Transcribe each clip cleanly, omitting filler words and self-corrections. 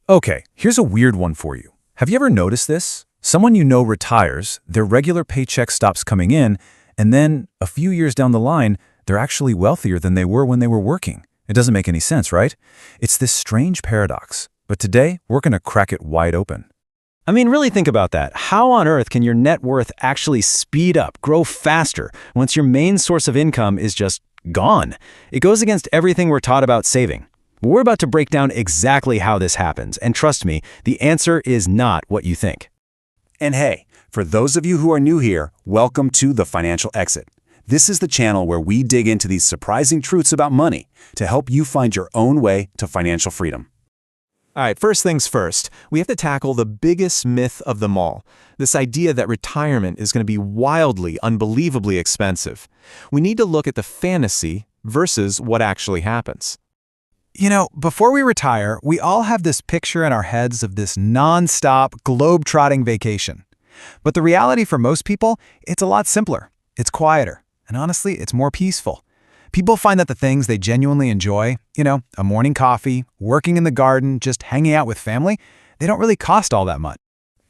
Okay, here's a weird one for you. Have you ever noticed this? Someone you know retires, their regular paycheck stops coming in, and then, a few years down the line, they're actually wealthier than they were when they were working. It doesn't make any sense, right? It's this strange paradox. But today, we're going to crack it wide open. I mean, really think about that. How on earth can your net worth actually speed up, grow faster, once your main source of income is just gone? It goes against everything we're taught about saving. We're about to break down exactly how this happens, and trust me, the answer is not what you think. And hey, for those of you who are new here, welcome to The Financial Exit. This is the channel where we dig into these surprising truths about money to help you find your own way to financial freedom. All right, first things first, we have to tackle the biggest myth of them all, this idea that retirement is going to be wildly, unbelievably expensive. We need to look at the fantasy versus what actually happens. You know, before we retire, we all have this picture in our heads of this non-stop, globe-trotting vacation. But the reality for most people, it's a lot simpler. It's quieter. And honestly, it's more peaceful. People find that the things they genuinely enjoy, a morning coffee, working in the garden, just hanging out with family, they don't really cost all that much.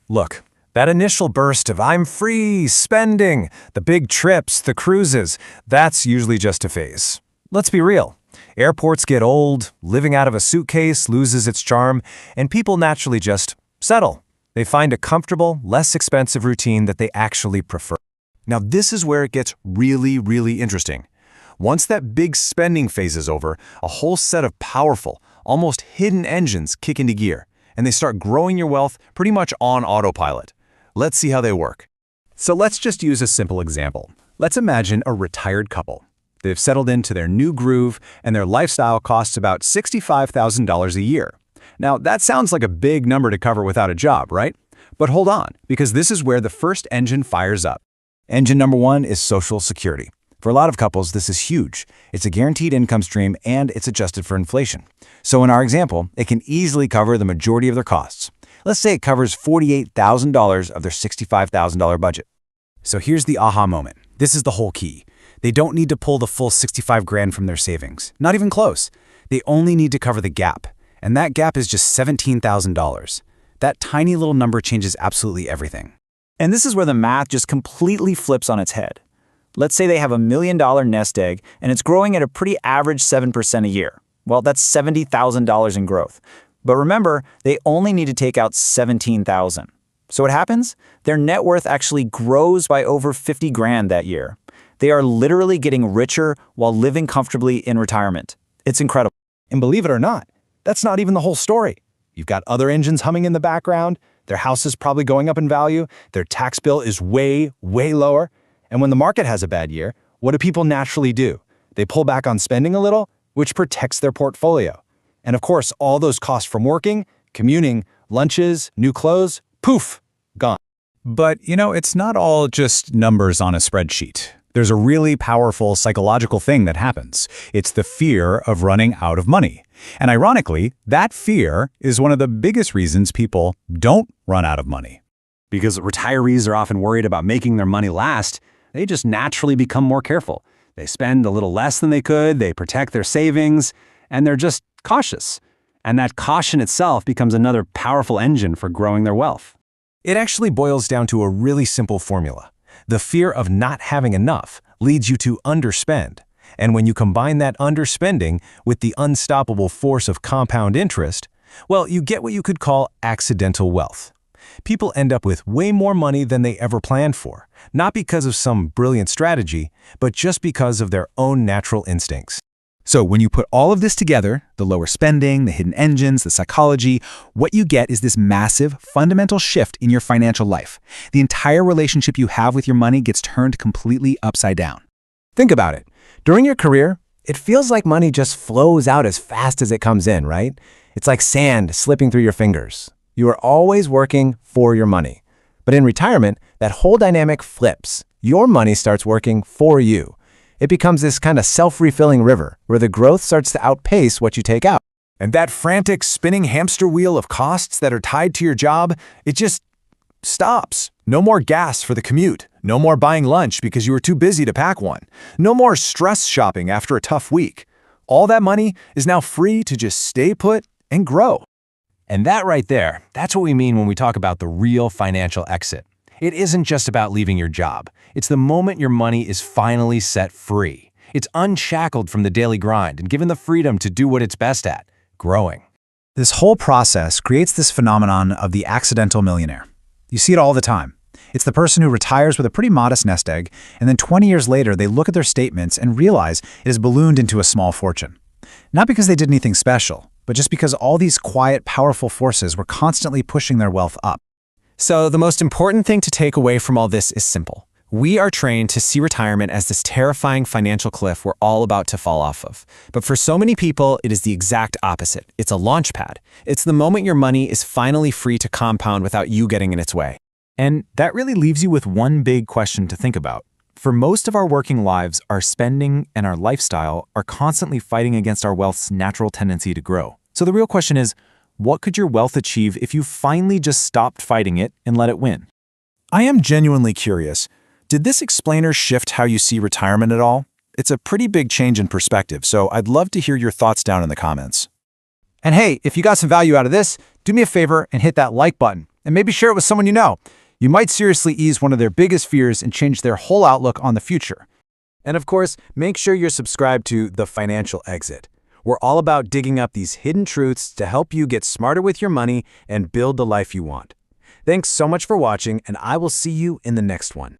Look, that initial burst of I'm free, spending, the big trips, the cruises, that's usually just a phase. Let's be real. Airports get old, living out of a suitcase loses its charm, and people naturally just settle. They find a comfortable, less expensive routine that they actually prefer. Now, this is where it gets really, really interesting. Once that big spending phase is over, a whole set of powerful, almost hidden engines kick into gear, and they start growing your wealth pretty much on autopilot. Let's see how they work. So let's just use a simple example. Let's imagine a retired couple. They've settled into their new groove, and their lifestyle costs about $65,000 a year. Now, that sounds like a big number to cover without a job, right? But hold on, because this is where the first engine fires up. Engine number one is Social Security. For a lot of couples, this is huge. It's a guaranteed income stream, and it's adjusted for inflation. So in our example, it can easily cover the majority of their costs. Let's say it covers $48,000 of their $65,000 budget. So here's the aha moment. This is the whole key. They don't need to pull the full 65 grand from their savings. Not even close. They only need to cover the gap. And that gap is just $17,000. That tiny little number changes absolutely everything. And this is where the math just completely flips on its head. Let's say they have $1 million nest egg, and it's growing at a pretty average 7% a year. Well, that's $70,000 in growth. But remember, they only need to take out $17,000. So what happens? Their net worth actually grows by over 50 grand that year. They are literally getting richer while living comfortably in retirement. It's incredible. And believe it or not, that's not even the whole story. You've got other engines humming in the background, their house is probably going up in value, their tax bill is way, way lower. And when the market has a bad year, what do people naturally do? They pull back on spending a little, which protects their portfolio. And of course, all those costs from working, commuting, lunches, new clothes, poof, gone. But, it's not all just numbers on a spreadsheet. There's a really powerful psychological thing that happens. It's the fear of running out of money. And ironically, that fear is one of the biggest reasons people don't run out of money. Because retirees are often worried about making their money last, they just naturally become more careful. They spend a little less than they could, they protect their savings, and they're just cautious. And that caution itself becomes another powerful engine for growing their wealth. It actually boils down to a really simple formula. The fear of not having enough leads you to underspend. And when you combine that underspending with the unstoppable force of compound interest, well, you get what you could call accidental wealth. People end up with way more money than they ever planned for, not because of some brilliant strategy, but just because of their own natural instincts. So when you put all of this together, the lower spending, the hidden engines, the psychology, what you get is this massive, fundamental shift in your financial life. The entire relationship you have with your money gets turned completely upside down. Think about it. During your career, it feels like money just flows out as fast as it comes in, right? It's like sand slipping through your fingers. You are always working for your money. But in retirement, that whole dynamic flips. Your money starts working for you. It becomes this kind of self-refilling river where the growth starts to outpace what you take out. And that frantic spinning hamster wheel of costs that are tied to your job, it just stops. No more gas for the commute. No more buying lunch because you were too busy to pack one. No more stress shopping after a tough week. All that money is now free to just stay put and grow. And that right there, that's what we mean when we talk about the real financial exit. It isn't just about leaving your job. It's the moment your money is finally set free. It's unshackled from the daily grind and given the freedom to do what it's best at, growing. This whole process creates this phenomenon of the accidental millionaire. You see it all the time. It's the person who retires with a pretty modest nest egg, and then 20 years later they look at their statements and realize it has ballooned into a small fortune. Not because they did anything special, but just because all these quiet, powerful forces were constantly pushing their wealth up. So the most important thing to take away from all this is simple. We are trained to see retirement as this terrifying financial cliff we're all about to fall off of. But for so many people, it is the exact opposite. It's a launchpad. It's the moment your money is finally free to compound without you getting in its way. And that really leaves you with one big question to think about. For most of our working lives, our spending and our lifestyle are constantly fighting against our wealth's natural tendency to grow. So the real question is, what could your wealth achieve if you finally just stopped fighting it and let it win? I am genuinely curious. Did this explainer shift how you see retirement at all? It's a pretty big change in perspective, so I'd love to hear your thoughts down in the comments. And hey, if you got some value out of this, do me a favor and hit that like button, and maybe share it with someone you know. You might seriously ease one of their biggest fears and change their whole outlook on the future. And of course, make sure you're subscribed to The Financial Exit. We're all about digging up these hidden truths to help you get smarter with your money and build the life you want. Thanks so much for watching, and I will see you in the next one.